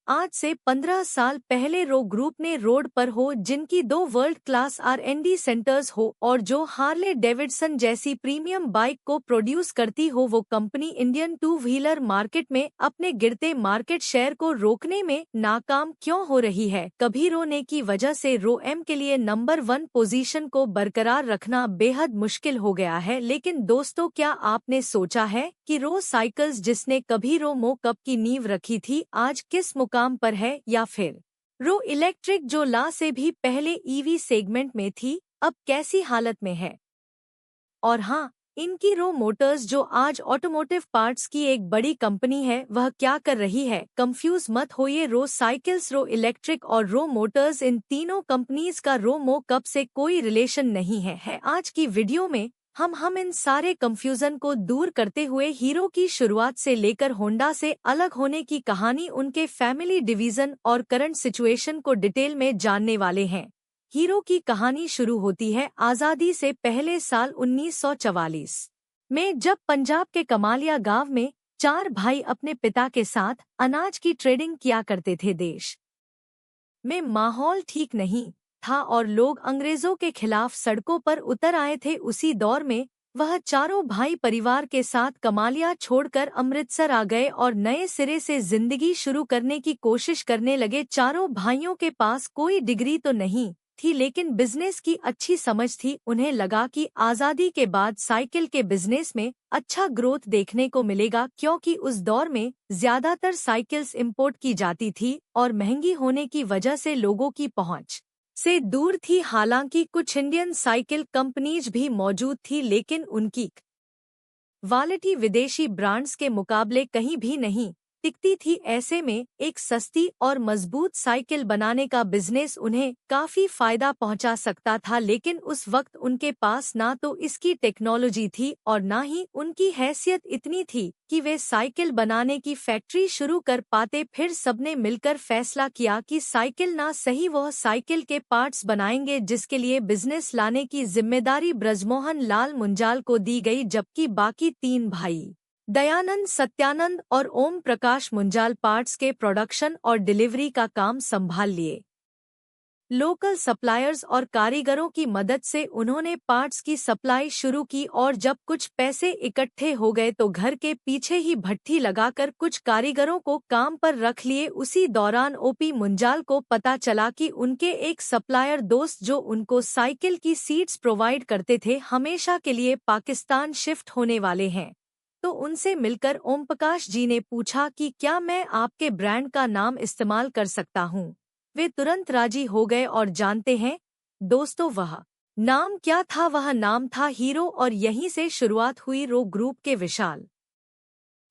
आज से 15 साल पहले रो ग्रुप ने रोड पर हो जिनकी 2 वर्ल्ड क्लास R&D सेंटर्स हो और जो हार्ले डेविडसन जैसी प्रीमियम बाइक को प्रोड्यूस करती हो, वो company Indian two wheeler market में अपने गिरते मार्केट शेयर को रोकने में नाकाम क्यों हो रही है? कभी रोने की वजह से रो एम के लिए नंबर 1 पोजीशन को बरकरार रखना बेहद मुश्किल हो गया है। लेकिन दोस्तों, क्या आपने सोचा है कि रो साइकिल्स, जिसने कभी रो मो कप की नींव रखी थी, आज किस मुकाम पर है? या फिर रो इलेक्ट्रिक, जो ला से भी पहले ईवी सेगमेंट में थी, अब कैसी हालत में है? और हाँ, इनकी रो मोटर्स, जो आज ऑटोमोटिव पार्ट्स की एक बड़ी कंपनी है, वह क्या कर रही है? कंफ्यूज मत होइए, रो साइकिल्स, रो इलेक्ट्रिक और रो मोटर्स, इन तीनों कंपनीज का रो मो कप से कोई रिलेशन नहीं है। आज की वीडियो में हम इन सारे कंफ्यूजन को दूर करते हुए हीरो की शुरुआत से लेकर होंडा से अलग होने की कहानी, उनके फैमिली डिवीजन और करंट सिचुएशन को डिटेल में जानने वाले हैं। हीरो की कहानी शुरू होती है आज़ादी से पहले साल 1944 में, जब पंजाब के कमालिया गांव में 4 भाई अपने पिता के साथ अनाज की ट्रेडिंग किया करते थे। देश में माहौल ठीक नहीं था और लोग अंग्रेजों के खिलाफ सड़कों पर उतर आए थे। उसी दौर में वह चारों भाई परिवार के साथ कमालिया छोड़कर अमृतसर आ गए और नए सिरे से जिंदगी शुरू करने की कोशिश करने लगे। चारों भाइयों के पास कोई डिग्री तो नहीं थी, लेकिन बिजनेस की अच्छी समझ थी। उन्हें लगा कि आज़ादी के बाद साइकिल के बिजनेस में अच्छा ग्रोथ देखने को मिलेगा, क्योंकि उस दौर में ज्यादातर साइकिल्स इंपोर्ट की जाती थी और महंगी होने की वजह से लोगों की पहुंच से दूर थी। हालांकि कुछ इंडियन साइकिल कंपनीज भी मौजूद थी, लेकिन उनकी क्वालिटी विदेशी ब्रांड्स के मुकाबले कहीं भी नहीं टिकती थी। ऐसे में एक सस्ती और मजबूत साइकिल बनाने का बिजनेस उन्हें काफी फायदा पहुंचा सकता था, लेकिन उस वक्त उनके पास ना तो इसकी टेक्नोलॉजी थी और ना ही उनकी हैसियत इतनी थी कि वे साइकिल बनाने की फैक्ट्री शुरू कर पाते। फिर सबने मिलकर फैसला किया कि साइकिल ना सही, वह साइकिल के पार्ट्स बनाएंगे, जिसके लिए बिजनेस लाने की जिम्मेदारी ब्रजमोहन लाल मुंजाल को दी गई, जबकि बाकी 3 भाई दयानंद, सत्यानंद और ओम प्रकाश मुंजाल पार्ट्स के प्रोडक्शन और डिलीवरी का काम संभाल लिए। लोकल सप्लायर्स और कारीगरों की मदद से उन्होंने पार्ट्स की सप्लाई शुरू की और जब कुछ पैसे इकट्ठे हो गए तो घर के पीछे ही भट्ठी लगाकर कुछ कारीगरों को काम पर रख लिए। उसी दौरान ओपी मुंजाल को पता चला कि उनके एक सप्लायर दोस्त, जो उनको साइकिल की सीट्स प्रोवाइड करते थे, हमेशा के लिए पाकिस्तान शिफ्ट होने वाले हैं। तो उनसे मिलकर ओमप्रकाश जी ने पूछा कि क्या मैं आपके ब्रांड का नाम इस्तेमाल कर सकता हूं? वे तुरंत राजी हो गए और जानते हैं दोस्तों, वह नाम क्या था? वह नाम था हीरो, और यहीं से शुरुआत हुई रो ग्रुप के विशाल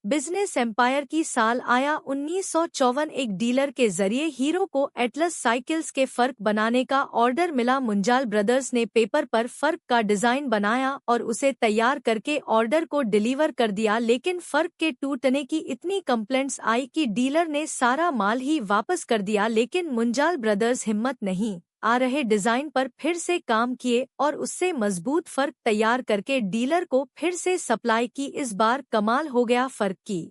बिजनेस एम्पायर की। साल आया 1954। एक डीलर के जरिए हीरो को एटलस साइकिल्स के फर्क बनाने का ऑर्डर मिला। मुंजाल ब्रदर्स ने पेपर पर फर्क का डिजाइन बनाया और उसे तैयार करके ऑर्डर को डिलीवर कर दिया, लेकिन फर्क के टूटने की इतनी कंप्लेंट्स आई कि डीलर ने सारा माल ही वापस कर दिया। लेकिन मुंजाल ब्रदर्स हिम्मत नहीं आ रहे डिजाइन पर फिर से काम किए और उससे मजबूत फर्क तैयार करके डीलर को फिर से सप्लाई की। इस बार कमाल हो गया, फर्क की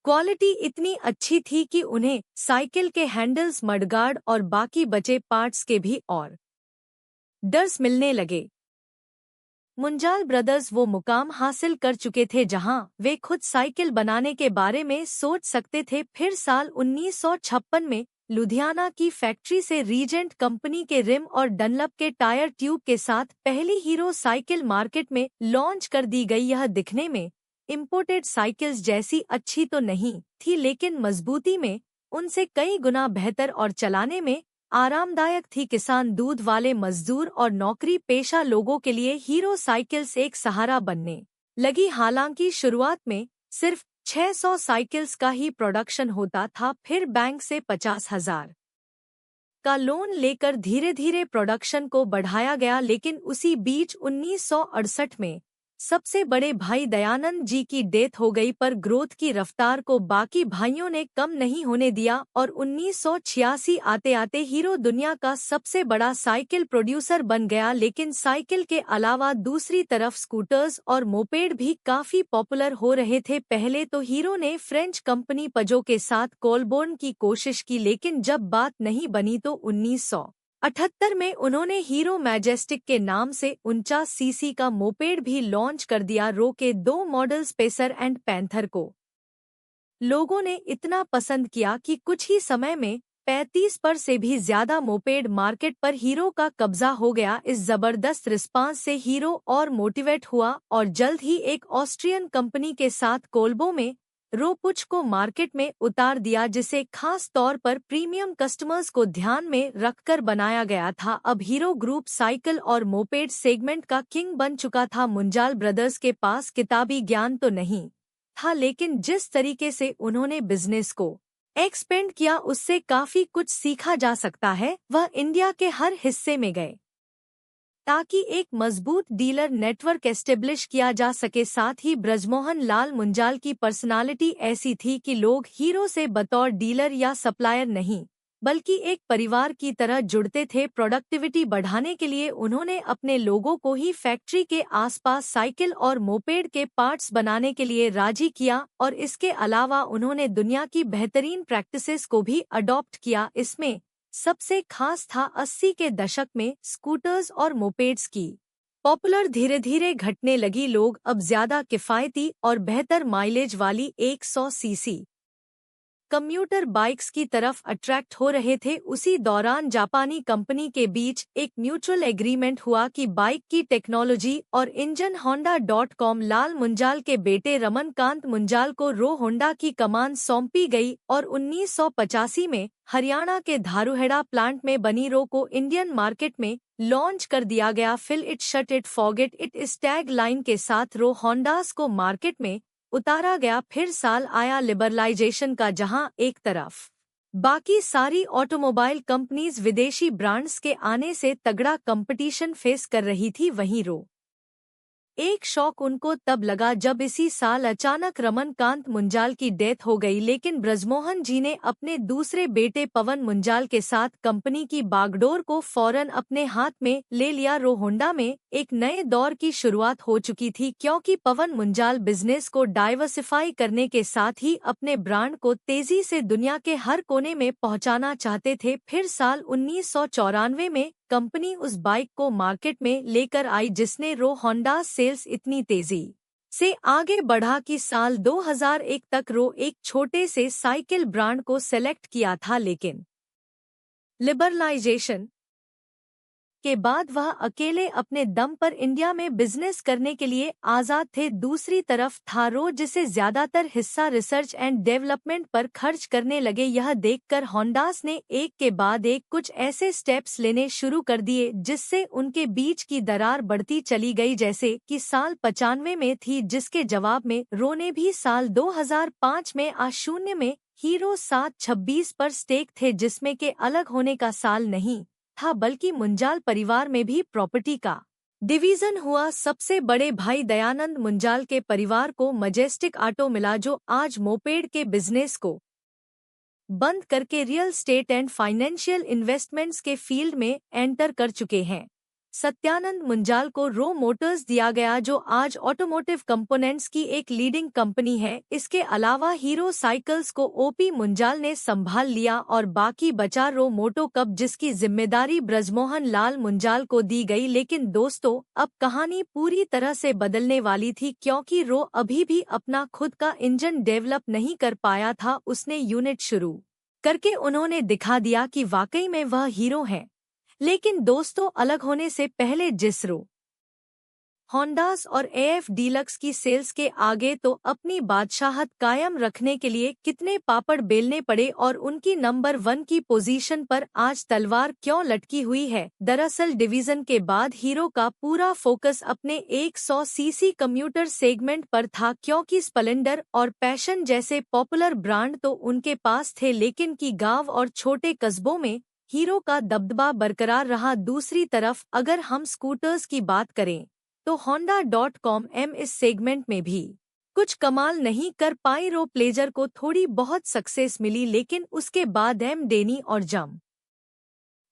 क्वालिटी इतनी अच्छी थी कि उन्हें साइकिल के हैंडल्स, मडगार्ड और बाकी बचे पार्ट्स के भी ऑर्डर्स मिलने लगे। मुंजाल ब्रदर्स वो मुकाम हासिल कर चुके थे जहां वे खुद साइकिल बनाने के बारे में सोच सकते थे। फिर साल 1956 में लुधियाना की फैक्ट्री से रीजेंट कंपनी के रिम और डनलप के टायर ट्यूब के साथ पहली हीरो साइकिल मार्केट में लॉन्च कर दी गई। यह दिखने में इंपोर्टेड साइकिल्स जैसी अच्छी तो नहीं थी, लेकिन मजबूती में उनसे कई गुना बेहतर और चलाने में आरामदायक थी। किसान, दूध वाले मजदूर और नौकरी पेशा लोगों के लिए हीरो साइकिल्स एक सहारा बनने लगी। हालांकि शुरुआत में सिर्फ 600 साइकिल्स का ही प्रोडक्शन होता था। फिर बैंक से 50,000 का लोन लेकर धीरे धीरे प्रोडक्शन को बढ़ाया गया, लेकिन उसी बीच 1968 में सबसे बड़े भाई दयानंद जी की डेथ हो गई पर ग्रोथ की रफ्तार को बाकी भाइयों ने कम नहीं होने दिया और 1986 आते आते हीरो दुनिया का सबसे बड़ा साइकिल प्रोड्यूसर बन गया। लेकिन साइकिल के अलावा दूसरी तरफ स्कूटर्स और मोपेड भी काफी पॉपुलर हो रहे थे। पहले तो हीरो ने फ्रेंच कंपनी पजो के साथ कोलबोर्न की कोशिश की, लेकिन जब बात नहीं बनी तो 1978 में उन्होंने हीरो मैजेस्टिक के नाम से 49 सीसी का मोपेड भी लॉन्च कर दिया। रो के दो मॉडल स्पेसर एंड पैंथर को लोगों ने इतना पसंद किया कि कुछ ही समय में 35 पर से भी ज्यादा मोपेड मार्केट पर हीरो का कब्जा हो गया। इस जबरदस्त रिस्पांस से हीरो और मोटिवेट हुआ और जल्द ही एक ऑस्ट्रियन कंपनी के साथ कोल्बो में रोपुच को मार्केट में उतार दिया, जिसे खास तौर पर प्रीमियम कस्टमर्स को ध्यान में रखकर बनाया गया था। अब हीरो ग्रुप साइकिल और मोपेड सेगमेंट का किंग बन चुका था। मुंजाल ब्रदर्स के पास किताबी ज्ञान तो नहीं था, लेकिन जिस तरीके से उन्होंने बिजनेस को एक्सपेंड किया उससे काफी कुछ सीखा जा सकता है। वह इंडिया के हर हिस्से में गए ताकि एक मजबूत डीलर नेटवर्क एस्टेब्लिश किया जा सके। साथ ही ब्रजमोहन लाल मुंजाल की पर्सनालिटी ऐसी थी कि लोग हीरो से बतौर डीलर या सप्लायर नहीं बल्कि एक परिवार की तरह जुड़ते थे। प्रोडक्टिविटी बढ़ाने के लिए उन्होंने अपने लोगों को ही फैक्ट्री के आसपास साइकिल और मोपेड के पार्ट्स बनाने के लिए राजी किया और इसके अलावा उन्होंने दुनिया की बेहतरीन प्रैक्टिसेस को भी अडॉप्ट किया। इसमें सबसे खास था 80 के दशक में स्कूटर्स और मोपेड्स की पॉपुलर धीरे धीरे घटने लगी। लोग अब ज्यादा किफायती और बेहतर माइलेज वाली 100 सीसी कम्यूटर बाइक्स की तरफ अट्रैक्ट हो रहे थे। उसी दौरान जापानी कंपनी के बीच एक म्यूचुअल एग्रीमेंट हुआ कि बाइक की टेक्नोलॉजी और इंजन होंडा.com लाल मुंजाल के बेटे रमनकांत मुंजाल को रो होंडा की कमान सौंपी गई और 1985 में हरियाणा के धारूहेड़ा प्लांट में बनी रो को इंडियन मार्केट में लॉन्च कर दिया गया। Fill it shut it forget it इस टैग लाइन के साथ रो होंडास को मार्केट में उतारा गया। फिर साल आया लिबरलाइजेशन का, जहां एक तरफ बाकी सारी ऑटोमोबाइल कंपनीज विदेशी ब्रांड्स के आने से तगड़ा कंपटीशन फेस कर रही थी, वहीं रो एक शौक उनको तब लगा जब इसी साल अचानक रमनकांत मुंजाल की डेथ हो गई। लेकिन ब्रजमोहन जी ने अपने दूसरे बेटे पवन मुंजाल के साथ कंपनी की बागडोर को फौरन अपने हाथ में ले लिया। रो होंडा में एक नए दौर की शुरुआत हो चुकी थी, क्योंकि पवन मुंजाल बिजनेस को डाइवर्सिफाई करने के साथ ही अपने ब्रांड को तेजी से दुनिया के हर कोने में पहुंचाना चाहते थे। फिर साल 1994 में कंपनी उस बाइक को मार्केट में लेकर आई जिसने रो होंडा सेल्स इतनी तेजी से आगे बढ़ा कि साल 2001 तक रो एक छोटे से साइकिल ब्रांड को सेलेक्ट किया था। लेकिन लिबरलाइजेशन के बाद वह अकेले अपने दम पर इंडिया में बिजनेस करने के लिए आजाद थे। दूसरी तरफ था रो, जिसे ज्यादातर हिस्सा रिसर्च एंड डेवलपमेंट पर खर्च करने लगे। यह देखकर होंडास ने एक के बाद एक कुछ ऐसे स्टेप्स लेने शुरू कर दिए जिससे उनके बीच की दरार बढ़ती चली गई, जैसे कि साल 95 में थी, जिसके जवाब में रो ने भी साल 2005 में A0 में हीरो 726 पर स्टेक थे, जिसमें के अलग होने का साल नहीं था बल्कि मुंजाल परिवार में भी प्रॉपर्टी का डिवीजन हुआ। सबसे बड़े भाई दयानंद मुंजाल के परिवार को मजेस्टिक ऑटो मिला, जो आज मोपेड के बिजनेस को बंद करके real estate and financial investments के फील्ड में एंटर कर चुके हैं। सत्यानंद मुंजाल को रो मोटर्स दिया गया, जो आज ऑटोमोटिव कंपोनेंट्स की एक लीडिंग कंपनी है। इसके अलावा हीरो साइकिल्स को ओपी मुंजाल ने संभाल लिया और बाकी बचा रो मोटो कप, जिसकी जिम्मेदारी ब्रजमोहन लाल मुंजाल को दी गई। लेकिन दोस्तों, अब कहानी पूरी तरह से बदलने वाली थी, क्योंकि रो अभी भी अपना खुद का इंजन डेवलप नहीं कर पाया था। उसने यूनिट शुरू करके उन्होंने दिखा दिया कि वाकई में वह हीरो है। लेकिन दोस्तों, अलग होने से पहले जिस रो होंडास और एएफ डीलक्स की सेल्स के आगे तो अपनी बादशाहत कायम रखने के लिए कितने पापड़ बेलने पड़े और उनकी नंबर 1 की पोजीशन पर आज तलवार क्यों लटकी हुई है। दरअसल डिवीजन के बाद हीरो का पूरा फोकस अपने 100 सीसी कम्यूटर सेगमेंट पर था, क्योंकि स्प्लेंडर और पैशन जैसे पॉपुलर ब्रांड तो उनके पास थे, लेकिन की गांव और छोटे कस्बों में हीरो का दबदबा बरकरार रहा। दूसरी तरफ अगर हम स्कूटर्स की बात करें तो Honda.com इस सेगमेंट में भी कुछ कमाल नहीं कर पाई। रो प्लेजर को थोड़ी बहुत सक्सेस मिली, लेकिन उसके बाद डेनी और जम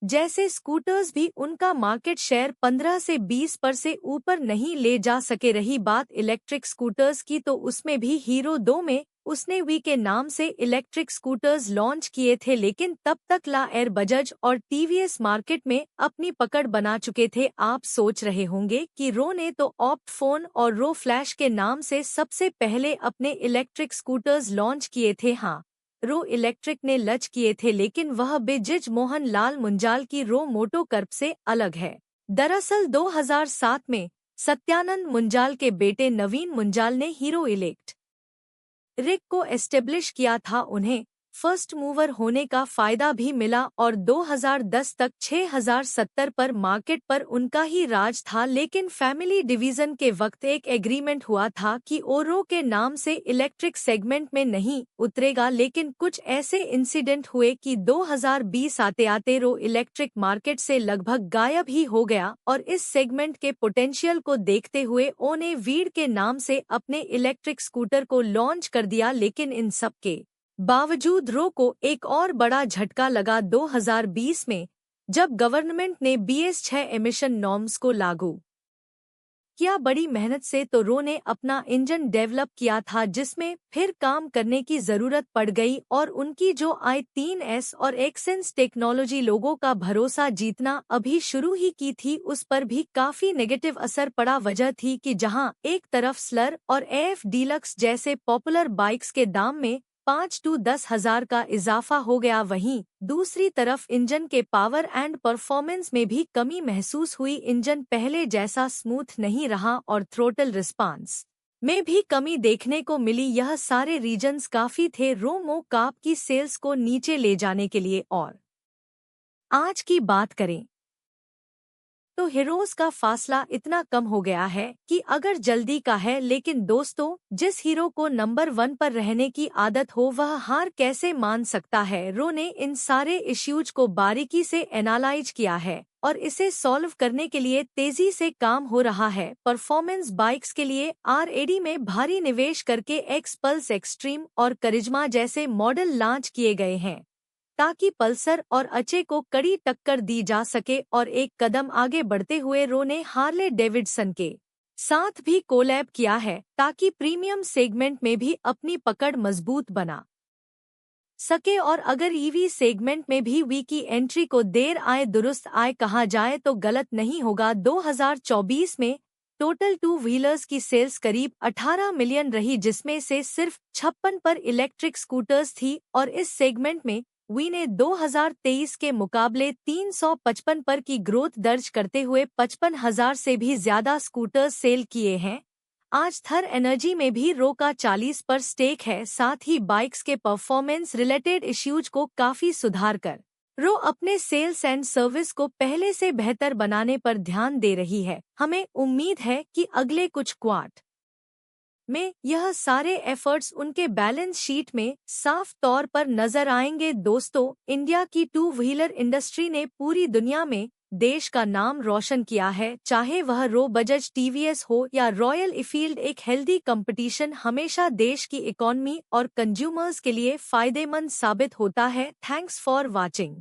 जैसे स्कूटर्स भी उनका मार्केट शेयर 15 से 20% से ऊपर नहीं ले जा सके। रही बात इलेक्ट्रिक स्कूटर्स की, तो उसमें भी हीरो 2 में उसने वी के नाम से इलेक्ट्रिक स्कूटर्स लॉन्च किए थे, लेकिन तब तक ला एयर बजाज और टीवीएस मार्केट में अपनी पकड़ बना चुके थे। आप सोच रहे होंगे कि रो ने तो ऑप्ट फोन और रो फ्लैश के नाम से सबसे पहले अपने इलेक्ट्रिक स्कूटर्स लॉन्च किए थे। हाँ, रो इलेक्ट्रिक ने लॉन्च किए थे, लेकिन वह बिजिज मोहन लाल मुंजाल की रो मोटो कर्प से अलग है। दरअसल 2007 में सत्यानंद मुंजाल के बेटे नवीन मुंजाल ने हीरो इलेक्ट्रिक को एस्टेब्लिश किया था। उन्हें फर्स्ट मूवर होने का फायदा भी मिला और 2010 तक 6070 पर मार्केट पर उनका ही राज था। लेकिन फैमिली डिवीजन के वक्त एक एग्रीमेंट हुआ था कि ओरो के नाम से इलेक्ट्रिक सेगमेंट में नहीं उतरेगा, लेकिन कुछ ऐसे इंसिडेंट हुए कि 2020 आते आते रो इलेक्ट्रिक मार्केट से लगभग गायब ही हो गया। और इस सेगमेंट के पोटेंशियल को देखते हुए ओ ने वीड के नाम से अपने इलेक्ट्रिक स्कूटर को लॉन्च कर दिया। लेकिन इन सब के बावजूद रो को एक और बड़ा झटका लगा 2020 में, जब गवर्नमेंट ने BS6 एमिशन नॉर्म्स को लागू किया। बड़ी मेहनत से तो रो ने अपना इंजन डेवलप किया था, जिसमें फिर काम करने की जरूरत पड़ गई और उनकी जो i3S और एक्सेंस टेक्नोलॉजी लोगों का भरोसा जीतना अभी शुरू ही की थी, उस पर भी काफी नेगेटिव असर पड़ा। वजह थी कि जहां एक तरफ स्लर और AF डीलक्स जैसे पॉपुलर बाइक्स के दाम में 5-10 हज़ार का इजाफा हो गया, वहीं दूसरी तरफ इंजन के पावर एंड परफॉर्मेंस में भी कमी महसूस हुई। इंजन पहले जैसा स्मूथ नहीं रहा और थ्रोटल रिस्पांस में भी कमी देखने को मिली। यह सारे रीजंस काफी थे रोमो कार्प की सेल्स को नीचे ले जाने के लिए। और आज की बात करें तो हीरोज का फासला इतना कम हो गया है कि अगर जल्दी का है, लेकिन दोस्तों जिस हीरो को नंबर 1 पर रहने की आदत हो वह हार कैसे मान सकता है। रो ने इन सारे इश्यूज को बारीकी से एनालाइज किया है और इसे सॉल्व करने के लिए तेजी से काम हो रहा है। परफॉर्मेंस बाइक्स के लिए RAD में भारी निवेश करके एक्स पल्स एक्सट्रीम और करिश्मा जैसे मॉडल लॉन्च किए गए हैं, ताकि पल्सर और अचे को कड़ी टक्कर दी जा सके। और एक कदम आगे बढ़ते हुए रो ने हार्ले डेविडसन के साथ भी कोलैब किया है, ताकि प्रीमियम सेगमेंट में भी अपनी पकड़ मजबूत बना सके। और अगर EV सेगमेंट में भी वी की एंट्री को देर आए दुरुस्त आए कहा जाए तो गलत नहीं होगा। 2024 में टोटल 2 व्हीलर्स की सेल्स करीब 18 मिलियन रही, जिसमें से सिर्फ 56 पर इलेक्ट्रिक स्कूटर्स थी। और इस सेगमेंट में वी ने 2023 के मुकाबले 355 पर की ग्रोथ दर्ज करते हुए 55,000 से भी ज्यादा स्कूटर्स सेल किए हैं। आज थर एनर्जी में भी रो का 40 पर स्टेक है। साथ ही बाइक्स के परफॉर्मेंस रिलेटेड इश्यूज को काफी सुधार कर रो अपने सेल्स एंड सर्विस को पहले से बेहतर बनाने पर ध्यान दे रही है। हमें उम्मीद है कि अगले कुछ क्वार्टर में यह सारे एफर्ट्स उनके बैलेंस शीट में साफ तौर पर नजर आएंगे। दोस्तों, इंडिया की 2 व्हीलर इंडस्ट्री ने पूरी दुनिया में देश का नाम रोशन किया है, चाहे वह रो बजाज TVS हो या रॉयल एनफील्ड। एक हेल्दी कंपटीशन हमेशा देश की इकोनॉमी और कंज्यूमर्स के लिए फायदेमंद साबित होता है। Thanks for watching.